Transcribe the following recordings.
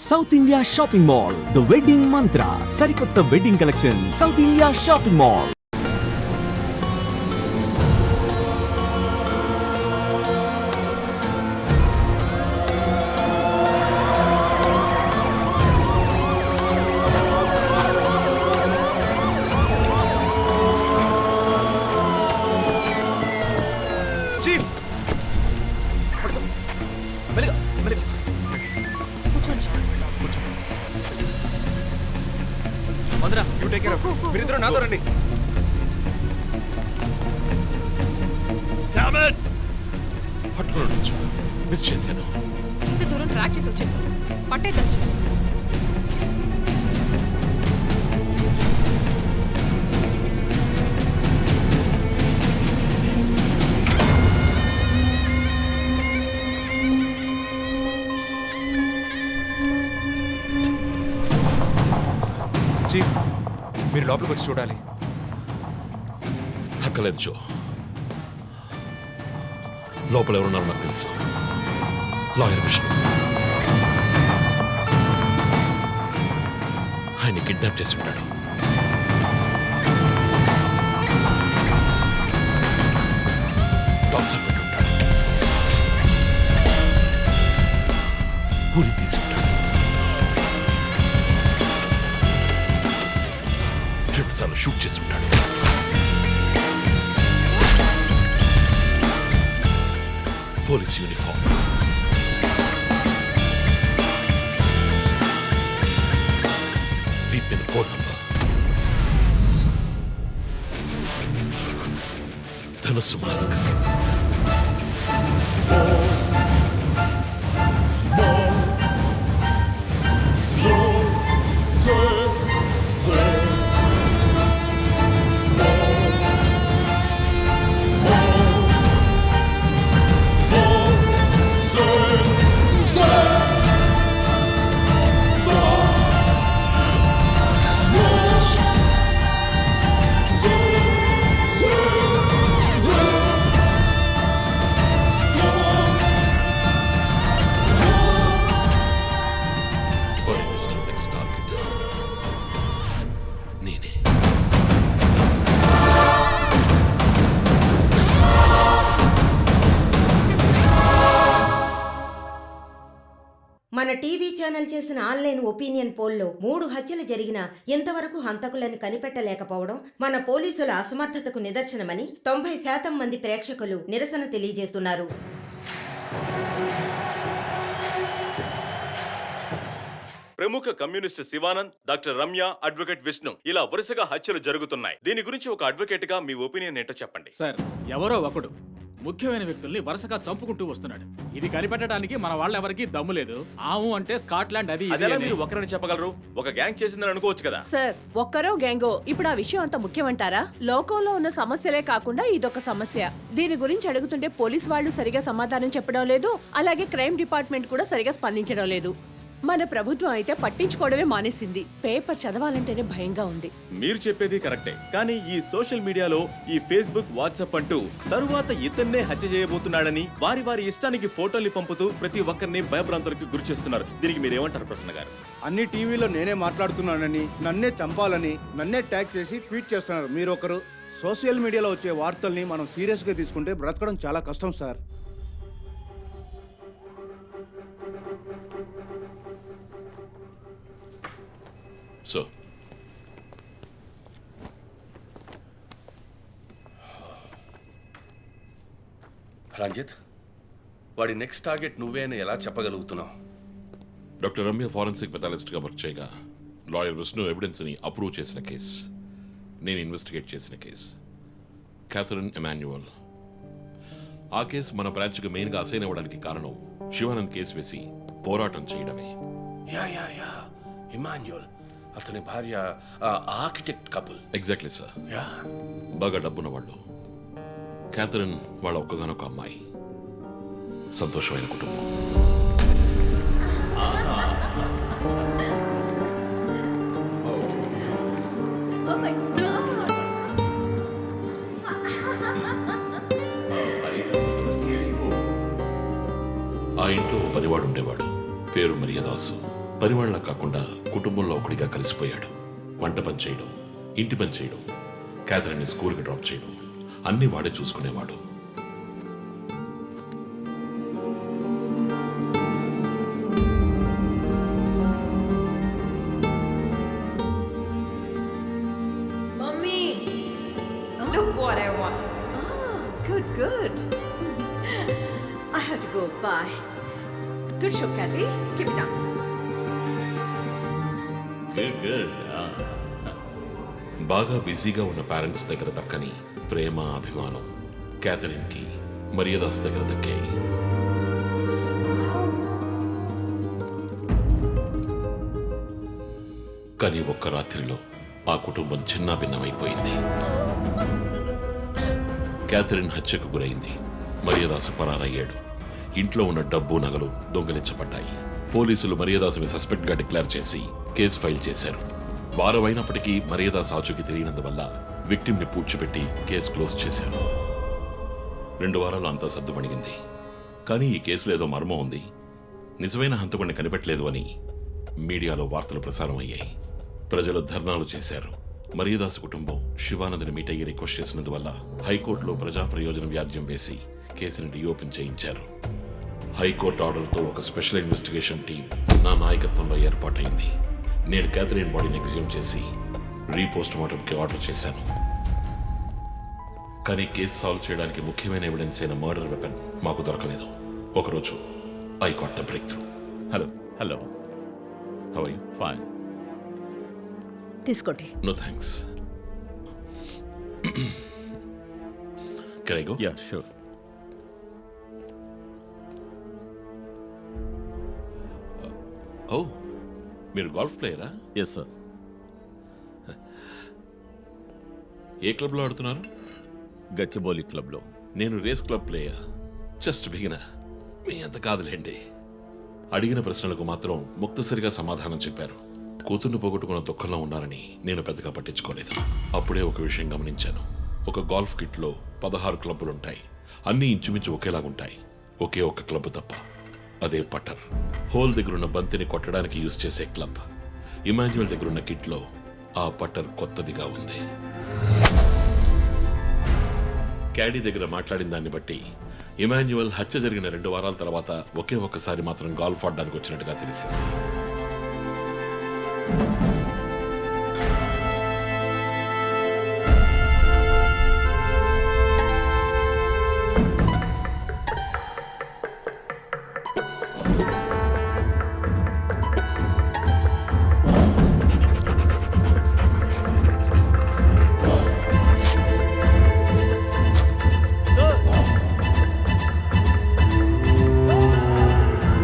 South India shopping mall, the wedding మంత్ర, సరికొత్త wedding collection, south India shopping mall. మీరిద్దరూ నాతో రండి. మిస్ చేశాను. ఇంత దూరం ట్రాక్ చేసి వచ్చేసాను. పట్టేదచ్చు. చీఫ్, మీరు లోపలికి వచ్చి చూడాలి. అక్కలేదు జో. లోపల ఎవరున్నారో నాకు తెలుసు. లాయర్ విష్ణు. ఆయన్ని కిడ్నాప్ చేసి ఉంటాడు. టార్చర్ పెట్టి ఉంటాడు. ఊరి తీసి ఉంటాడు. సార్లు షూట్ చేసి ఉంటాడు. పోలీస్ యూనిఫామ్, వీపిన్ కోడ్ నంబర్, ధనుస్సు మాస్క్. మన టీవీ ఛానల్ చేసిన ఆన్లైన్ ఒపీనియన్ పోల్లో 3 హత్యలు జరిగినా ఇంతవరకు హంతకులను కనిపెట్టలేకపోవడం మన పోలీసుల అసమర్థతకు నిదర్శనమని 90% మంది ప్రేక్షకులు నిరసన తెలియజేస్తున్నారు. ప్రముఖ communist Shivanand, doctor Ramya, advocate Vishnu ఇలా వరుసగా హత్యలు జరుగుతున్నాయి. దీని గురించి ఒక అడ్వకేట్ గా మీ ఒపీనియన్ ఏంటో చెప్పండి. సార్, ఎవరో ఒకడు ముఖ్యమైన వ్యక్తుల్ని వరుసగా చంపుకుంటూ వస్తున్నాడు. ఇది కనిపెట్టడానికి మన వాళ్ళెవరికి దమ్ము లేదు. ఆవు అంటే స్కాట్లాండ్ అది మీరు ఒకరని చెప్పగలరు? ఒక గ్యాంగ్ చేసిందని అనుకోవచ్చు కదా సార్. ఒక్కరో గ్యాంగో ఇప్పుడు ఆ విషయం అంత ముఖ్యమంటారా? లోకంలో ఉన్న సమస్యలే కాకుండా ఇదొక సమస్య. దీని గురించి అడుగుతుంటే పోలీసు వాళ్ళు సరిగా సమాధానం చెప్పడం లేదు. అలాగే క్రైమ్ డిపార్ట్మెంట్ కూడా సరిగా స్పందించడం లేదు. మన ప్రభుత్వం అయితే పట్టించుకోవడమే మానేసింది. పేపర్ చదవాలంటేనే భయంగా ఉంది. మీరు చెప్పేది కరెక్టే, కానీ ఈ సోషల్ మీడియాలో ఈ ఫేస్బుక్, వాట్సాప్ అంటూ తరువాత ఇతన్నే హత్య చేయబోతున్నాడని వారి వారి ఇష్టానికి ఫోటోలు పంపుతూ ప్రతి ఒక్కరిని భయభ్రాంతులకు గురి చేస్తున్నారు. దీనికి మీరేమంటారు ప్రసన్న గారు? అన్ని టీవీలో నేనే మాట్లాడుతున్నానని, నన్నే చంపాలని, నన్నే ట్యాగ్ చేసి ట్వీట్ చేస్తున్నారు మీరొకరు. సోషల్ మీడియాలో వచ్చే వార్తల్ని మనం సీరియస్గా తీసుకుంటే బ్రతకడం చాలా కష్టం సార్. సో రంజిత్, వాడి నెక్స్ట్ టార్గెట్ నువ్వే అని ఎలా చెప్పగలుగుతున్నావు? డాక్టర్ రమ్య ఫారెన్సిక్ పెథాలజిస్ట్గా వర్క్ చేయగా లాయర్ విష్ణు ఎవిడెన్స్ని అప్రూవ్ చేసిన కేస్, నేను ఇన్వెస్టిగేట్ చేసిన కేస్. Catherine Emmanuel. ఆ కేసు మన బ్రాంచ్కి మెయిన్గా అసైన్ అవ్వడానికి కారణం శివానంద్ కేసు వేసి పోరాటం చేయడమే. యా ఇమాన్యువల్, అతని భార్య ఆర్కిటెక్ట్ కపుల్. Exactly sir. బాగా డబ్బున్న వాళ్ళు. క్యాథరిన్ వాళ్ళ ఒక్కగానొక అమ్మాయి. సంతోషమైన కుటుంబం. ఆ ఇంట్లో పనివాడు ఉండేవాడు, పేరు మరియదాసు. పరివాళ్ళ కాకుండా కుటుంబంలో ఒకటిగా కలిసిపోయాడు. వంట పని చేయడం, ఇంటి పని చేయడం, క్యాథరిన్ని స్కూల్కి డ్రాప్ చేయడం అన్నీ వాడే చూసుకునేవాడు. Mummy Look what I want. Good good I have to go. Bye. Good show, Kathy. Keep it up. బాగా బిజీగా ఉన్న పేరెంట్స్ దగ్గర దక్కని ప్రేమ, అభిమానం క్యాథరిన్కి మరియదాస్ దగ్గర దక్కాయి. కానీ ఒక్క రాత్రిలో ఆ కుటుంబం చిన్నాభిన్నమైపోయింది. క్యాథరిన్ హత్యకు గురైంది. మరియదాసు పరారయ్యాడు. ఇంట్లో ఉన్న డబ్బు, నగలు దొంగిలించబడ్డాయి. పోలీసులు మరియదాసుని సస్పెక్ట్గా డిక్లేర్ చేసి కేసు ఫైల్ చేశారు. వారం అయినప్పటికీ మరియదాస్ ఆచూకీ తెలియనందువల్ల విక్టిమ్ని పూడ్చిపెట్టి కేసు క్లోజ్ చేశారు. 2 వారాలు అంతా సర్దుమణిగింది. కానీ ఈ కేసులో ఏదో మర్మం ఉంది, నిజమైన హంతకుడిని కనిపెట్టలేదు అని మీడియాలో వార్తలు ప్రసారం అయ్యాయి. ప్రజలు ధర్నాలు చేశారు. మరియదాస్ కుటుంబం శివానందని మీట్ అయ్యి రిక్వెస్ట్ చేసినందువల్ల హైకోర్టులో ప్రజా ప్రయోజన వ్యాజ్యం వేసి కేసుని రీఓపెన్ చేయించారు. హైకోర్టు ఆర్డర్తో ఒక స్పెషల్ ఇన్వెస్టిగేషన్ టీం నా నాయకత్వంలో ఏర్పాటైంది. నేను క్యాథరిన్ బాడీని ఎగ్జ్యూమ్ చేసి రీపోస్ట్ మార్టంకి ఆర్డర్ చేశాను. కానీ కేసు సాల్వ్ చేయడానికి ముఖ్యమైన ఎవిడెన్స్ అయిన మర్డర్ వెపన్ మాకు దొరకలేదు. ఒకరోజు I got the breakthrough. Hello, how are you? Fine. తీసుకోండి. No thanks. Can I go? Yeah, sure. Oh, మీరు గోల్ఫ్ ప్లేయరా? Yes sir. ఏ క్లబ్లో ఆడుతున్నారు? గచ్చిబౌలి క్లబ్లో. నేను race club player, just beginner. మీ అంత కాదులేండి. అడిగిన ప్రశ్నలకు మాత్రం ముక్తసరిగా సమాధానం చెప్పారు. కూతుర్ని పోగొట్టుకున్న దుఃఖంలో ఉన్నారని నేను పెద్దగా పట్టించుకోలేదు. అప్పుడే ఒక విషయం గమనించాను. ఒక గోల్ఫ్ కిట్లో 16 క్లబ్బులుంటాయి. అన్నీ ఇంచుమించు ఒకేలాగుంటాయి. ఒకే ఒక్క క్లబ్ తప్ప, అదే పట్టర్. హోల్ దగ్గరున్న బంతిని కొట్టడానికి యూజ్ చేసే క్లబ్. ఇమాన్యువల్ దగ్గరున్న కిట్లో ఆ పట్టర్ కొత్తదిగా ఉంది. క్యాడీ దగ్గర మాట్లాడిన దాన్ని బట్టి ఇమాన్యువల్ హత్య జరిగిన 2 వారాల తర్వాత ఒకే ఒక్కసారి మాత్రం గాల్ఫ్ ఆడడానికి వచ్చినట్టుగా తెలిసింది.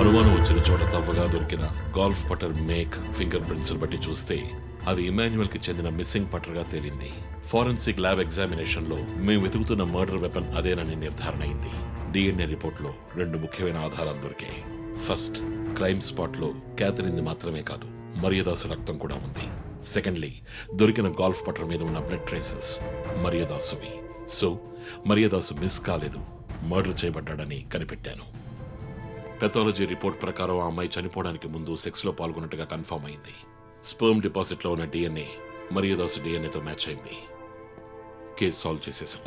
అనుమానం వచ్చిన చోట తవ్వగా దొరికిన గాల్ఫ్ పటర్ మేక్, ఫింగర్ ప్రింట్స్ బట్టి చూస్తే అవి ఇమాన్యువల్ కి చెందిన మిస్సింగ్ పట్టర్గా తేలింది. ఫోరెన్సిక్ ల్యాబ్ ఎగ్జామినేషన్ లో మేము వెతుకుతున్న మర్డర్ వెపన్ అదేనని నిర్ధారణ అయింది. డిఎన్ఏ రిపోర్ట్లో 2 ముఖ్యమైన ఆధారాలు దొరికాయి. ఫస్ట్, క్రైమ్ స్పాట్ లో క్యాథరిన్ మాత్రమే కాదు, మరియదాసు రక్తం కూడా ఉంది. సెకండ్లీ, దొరికిన గాల్ఫ్ పటర్ మీద ఉన్న బ్లడ్ ట్రేసెస్ మరియదాసువి. సో మరియదాసు మిస్ కాలేదు, మర్డర్ చేయబడ్డాడని కనిపెట్టాను. పెథాలజీ రిపోర్ట్ ప్రకారం ఆ అమ్మాయి చనిపోవడానికి ముందు సెక్స్లో పాల్గొన్నట్టుగా కన్ఫర్మ్ అయింది. స్పర్మ్ డిపాజిట్లో ఉన్న డిఎన్ఏ మరియదాసు డిఎన్ఏతో మ్యాచ్ అయింది. కేసు సాల్వ్ చేసేసాం.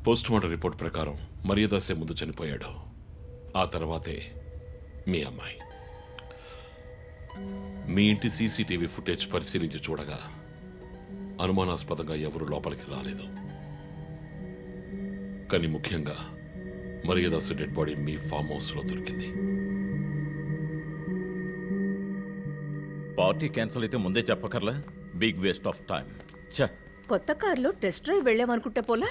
పోస్ట్ మార్టం రిపోర్ట్ ప్రకారం మరియదాసే ముందు చనిపోయాడు. ఆ తర్వాతే మీ అమ్మాయి. మీ ఇంటి సీసీటీవీ ఫుటేజ్ పరిశీలించి చూడగా అనుమానాస్పదంగా ఎవరూ లోపలికి రాలేదు. కానీ ముఖ్యంగా మరియదాసు డెడ్ బాడీ మీ ఫామ్ హౌస్లో దొరికింది. పార్టీ క్యాన్సిల్ అయితే ముందే చెప్పకర్లా? Big waste of time. కొత్త కార్లో టెస్ట్ డ్రైవ్ వెళ్ళామనుకుంటే పోలా?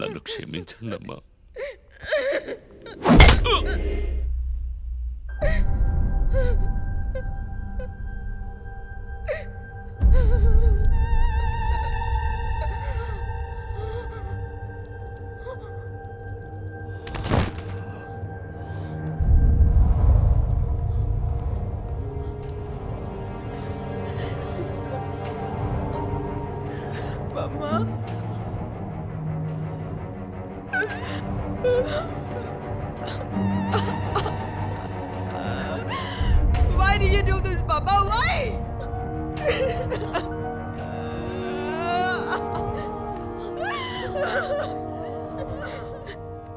నన్ను క్షమించండి అమ్మా. Why do you do this, Papa? Why?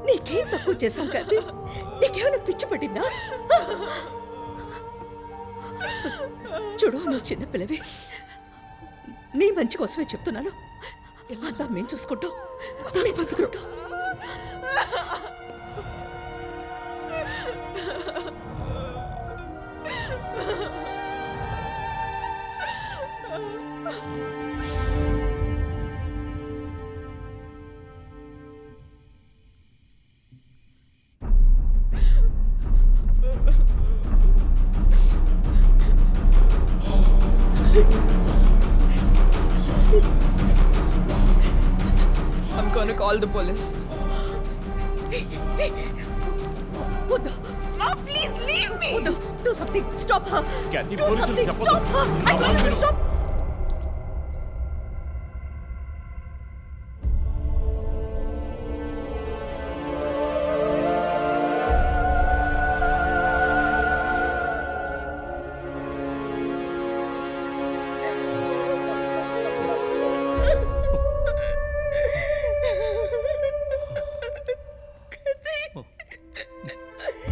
నీకేం తక్కువ చేశాం కదా? నీకేమైనా పిచ్చి పట్టిందా? చూడు, నువ్వు చిన్న పిల్లవి. నీ మంచి కోసమే చెప్తున్నాను. అంతా మేము చూసుకుంటాం. I'm gonna call the police. వద్దు. Mom, please leave me. వద్దు. Do something. Stop her. Kathy, Do పోలీసులు something. చెప్పొద్దు. Stop her. I told you to stop.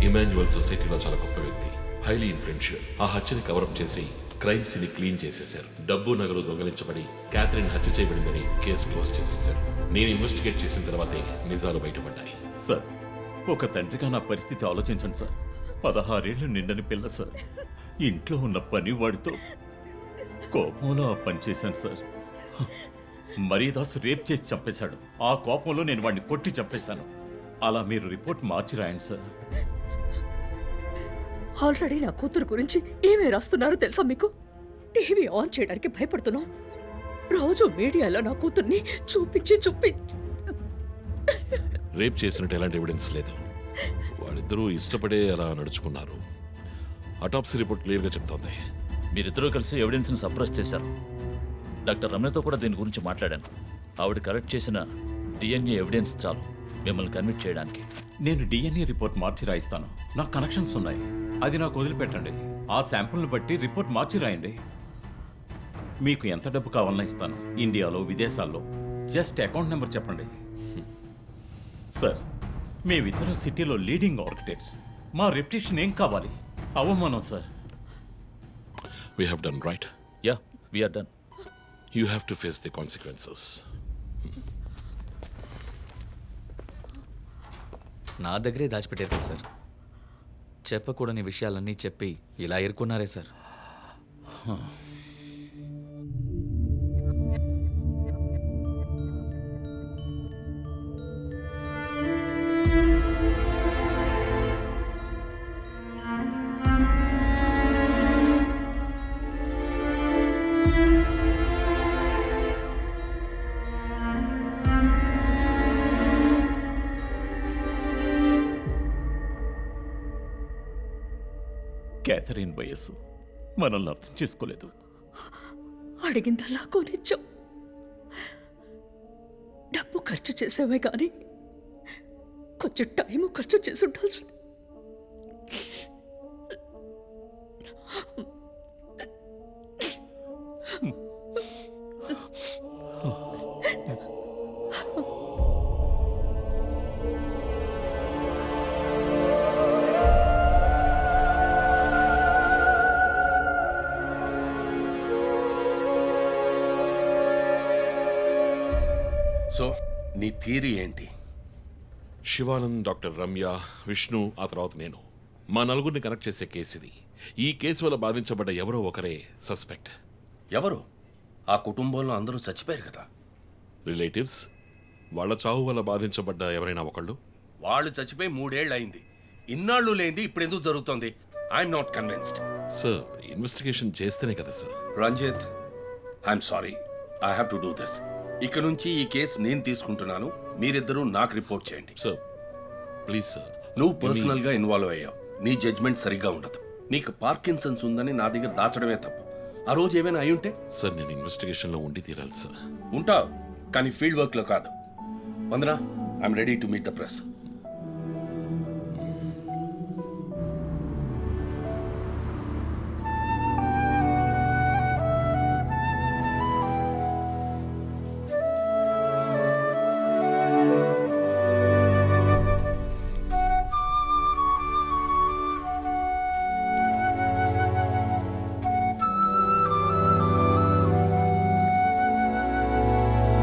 Emmanuel సొసైటీలో చాలా గొప్ప వ్యక్తి, హైలీ ఇన్ఫ్లుయెన్షియల్. ఆ హత్యని కవరప్ చేసి క్రైమ్ సీన్ క్లీన్ చేసేశారు. డబ్బు నగలు దొంగలించబడి క్యాథరిన్ హత్య చేయబడిందని కేసు క్లోజ్ చేసేశారు. నేను ఇన్వెస్టిగేట్ చేసిన తర్వాతే నిజాలు బయటపడ్డాయి. సార్, ఒక తండ్రిగా నా పరిస్థితి ఆలోచించండి సార్. 16 ఏళ్ళు నిండని పిల్ల సార్. ఇంట్లో ఉన్న పని వాడితో కోపంలో ఆ పని చేశాను సార్. మరీదాస్ రేప్ చేసి చంపేశాడు. ఆ కోపంలో నేను వాడిని కొట్టి చంపేశాను. అలా మీరు రిపోర్ట్ మార్చి రాయండి సార్. ఆల్రెడీ నా కూతురు గురించి ఏమేమి రాస్తున్నారో తెలుసా మీకు? టీవీ ఆన్ చేయడానికి భయపడుతున్నాం. రోజు మీడియాలో నా కూతుర్ని చూపించి రేప్ చేసినట్టు ఎలాంటి ఎవిడెన్స్ లేదు. వాళ్ళిద్దరూ ఇష్టపడే అలా నడుచుకున్నారు. అటాప్సీ రిపోర్ట్ క్లియర్గా చెప్తోంది. మీరిద్దరూ కలిసి ఎవిడెన్స్ని సప్రెస్ చేశారు. డాక్టర్ రమ్యతో కూడా దీని గురించి మాట్లాడాను. ఆవిడ కలెక్ట్ చేసిన డిఎన్ఏ ఎవిడెన్స్ చాలు మిమ్మల్ని కన్విట్ చేయడానికి. నేను డిఎన్ఏ రిపోర్ట్ మార్చి రాయిస్తాను. నాకు కనెక్షన్స్ ఉన్నాయి. అది నాకు వదిలిపెట్టండి. ఆ శాంపుల్ని బట్టి రిపోర్ట్ మార్చి రాయండి. మీకు ఎంత డబ్బు కావాలన్నా ఇస్తాను. ఇండియాలో, విదేశాల్లో. జస్ట్ అకౌంట్ నెంబర్ చెప్పండి. సార్, మేమిద్దరం సిటీలో లీడింగ్ ఆర్కిటెక్ట్స్. మా రెప్యుటేషన్ ఏం కావాలి? అవమానం sir. We have done right. Yeah, we're done. You have to face the consequences. నా దగ్గరే దాచిపెట్టారు కదా సార్. చెప్పకూడని విషయాలన్నీ చెప్పి ఇలా ఇరుక్కున్నారే సార్. క్యాథరిన్ వయస్సు మనల్ని అర్థం చేసుకోలేదు. అడిగిందల్లా కొనిచ్చాం. డబ్బు ఖర్చు చేసామే కానీ కొంచెం టైము ఖర్చు చేసి ఉండాల్సింది. సో నీ థియరీ ఏంటి? శివానంద్, డాక్టర్ రమ్య, విష్ణు, ఆ తర్వాత నేను, మా నలుగురిని కనెక్ట్ చేసే కేసు ఇది. ఈ కేసు వల్ల బాధించబడ్డ ఎవరో ఒకరే సస్పెక్ట్. ఎవరు? ఆ కుటుంబంలో అందరూ చచ్చిపోయారు కదా. రిలేటివ్స్, వాళ్ళ చావు వల్ల బాధించబడ్డ ఎవరైనా ఒకళ్ళు? వాళ్ళు చచ్చిపోయి 3 ఏళ్ళు అయింది. ఇన్నాళ్ళు లేనిది ఇప్పుడు ఎందుకు జరుగుతోంది? I'm not convinced. Sir investigation చేస్తేనే కదా sir. Ranjith, I'm sorry, I have to do this. ఇక నుంచి ఈ కేసు నేను తీసుకుంటున్నాను. మీరిద్దరూ నాకు రిపోర్ట్ చేయండి. Sir please sir. నువ్వు పర్సనల్ గా ఇన్వాల్వ్ అయ్యావు. నీ జడ్జ్మెంట్ సరిగ్గా ఉండదు. నీకు పార్కిన్సన్స్ ఉందని నా దగ్గర దాచడమే తప్పు. ఆ రోజు ఏమైనా అయి ఉంటే? సార్ నేను ఇన్వెస్టిగేషన్లో ఉండి తీరాలి సార్. ఉంటావు, కానీ ఫీల్డ్ వర్క్ లో కాదు. Vandana, I'm ready to meet the press.